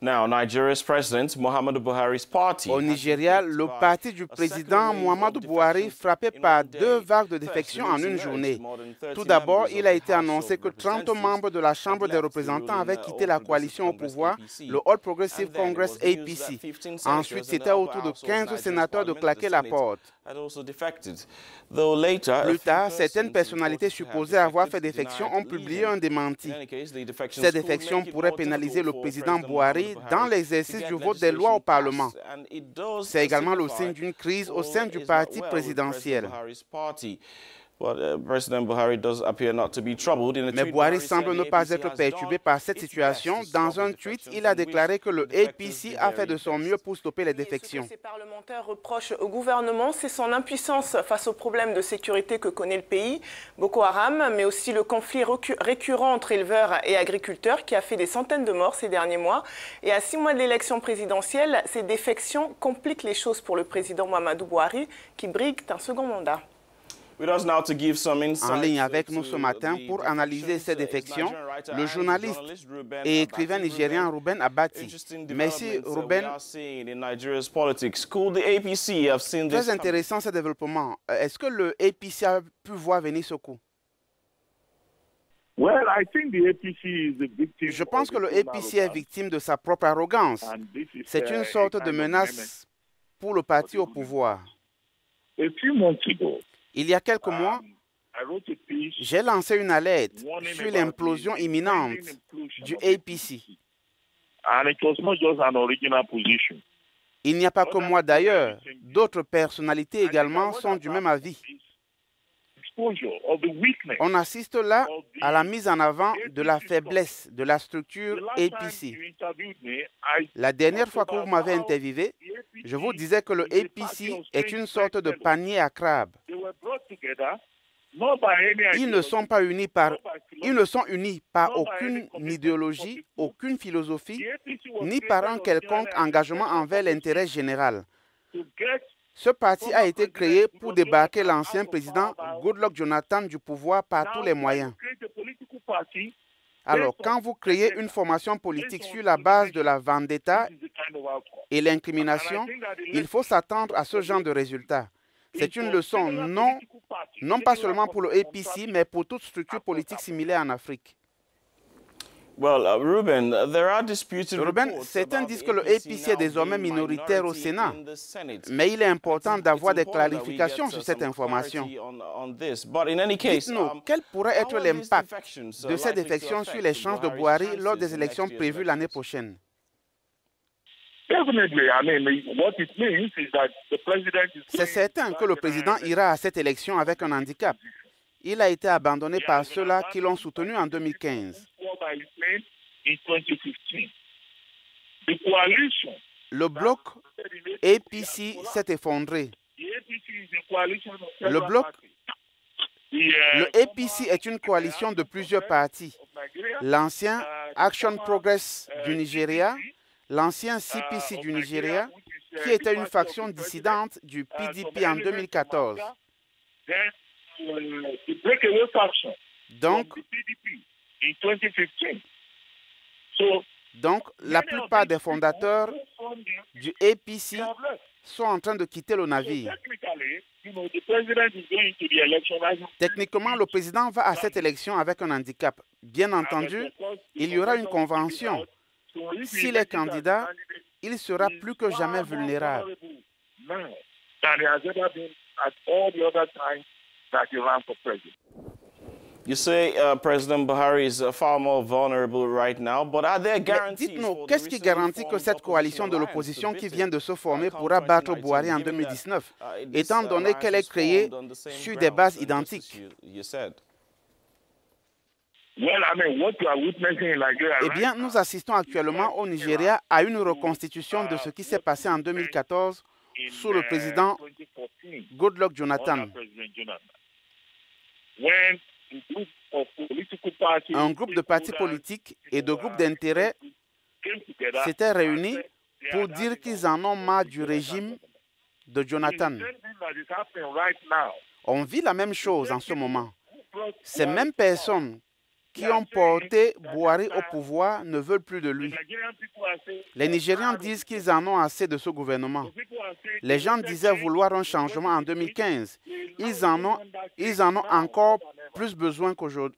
Now, Nigeria's president, Muhammadu Buhari's party, Au Nigeria, le parti du président Muhammadu Buhari frappé par 2 vagues de défections en une journée. Tout d'abord, il a été annoncé que 30 membres de la Chambre des représentants avaient quitté la coalition au pouvoir, le All Progressive Congress APC. Ensuite, c'était au tour de 15 sénateurs de claquer la porte. Plus tard, certaines personnalités supposées avoir fait défection ont publié un démenti. Ces défections pourraient pénaliser le président Buhari dans l'exercice du vote des lois au Parlement. C'est également le signe d'une crise au sein du parti présidentiel. Mais Buhari semble ne pas être perturbé par cette situation. Dans un tweet, il a déclaré que le APC a fait de son mieux pour stopper les défections. Ce que ces parlementaires reprochent au gouvernement, c'est son impuissance face aux problèmes de sécurité que connaît le pays, Boko Haram, mais aussi le conflit récurrent entre éleveurs et agriculteurs qui a fait des centaines de morts ces derniers mois. Et à 6 mois de l'élection présidentielle, ces défections compliquent les choses pour le président Muhammadu Buhari, qui brigue un second mandat. En ligne avec nous ce matin pour analyser ces défections, le journaliste et écrivain nigérien Ruben Abati. Merci Ruben. Très intéressant ce développement. Est-ce que le APC a pu voir venir ce coup? Je pense que le APC est victime de sa propre arrogance. C'est une sorte de menace pour le parti au pouvoir. Il y a quelques mois, j'ai lancé une alerte sur l'implosion imminente du APC. Il n'y a pas que moi d'ailleurs, d'autres personnalités également sont du même avis. On assiste là à la mise en avant de la faiblesse de la structure APC. La dernière fois que vous m'avez interviewé, je vous disais que le APC est une sorte de panier à crabes. Ils ne sont unis par aucune idéologie, aucune philosophie, ni par un quelconque engagement envers l'intérêt général. Ce parti a été créé pour débarquer l'ancien président Goodluck Jonathan du pouvoir par tous les moyens. Alors, quand vous créez une formation politique sur la base de la vendetta et l'incrimination, il faut s'attendre à ce genre de résultats. C'est une leçon non pas seulement pour le APC, mais pour toute structure politique similaire en Afrique. Ruben, certains disent que le APC est désormais minoritaire au Sénat, mais il est important d'avoir des clarifications sur cette information. Dites-nous, quel pourrait être l'impact de ces défections sur les chances de Buhari lors des élections prévues l'année prochaine? C'est certain que le président ira à cette élection avec un handicap. Il a été abandonné par ceux-là qui l'ont soutenu en 2015. Le bloc APC s'est effondré. Le APC est une coalition de plusieurs partis. L'ancien Action Progress du Nigeria, l'ancien CPC du Nigeria, qui était une faction dissidente du PDP en 2014. Donc, la plupart des fondateurs du APC sont en train de quitter le navire. Techniquement, le président va à cette élection avec un handicap. Bien entendu, il y aura une convention. S'il est candidat, il sera plus que jamais vulnérable. You say President Buhari is far more vulnerable right now, but are there guarantees? Dites-nous, qu'est-ce qui garantit que cette coalition de l'opposition qui vient de se former pourra battre Buhari en 2019, étant donné qu'elle est créée sur des bases identiques? Eh bien, nous assistons actuellement au Nigeria à une reconstitution de ce qui s'est passé en 2014 sous le président Goodluck Jonathan. Un groupe de partis politiques et de groupes d'intérêts s'étaient réunis pour dire qu'ils en ont marre du régime de Jonathan. On vit la même chose en ce moment. Ces mêmes personnes qui ont porté Buhari au pouvoir ne veulent plus de lui. Les Nigérians disent qu'ils en ont assez de ce gouvernement. Les gens disaient vouloir un changement en 2015. Ils en ont encore plus besoin qu'aujourd'hui.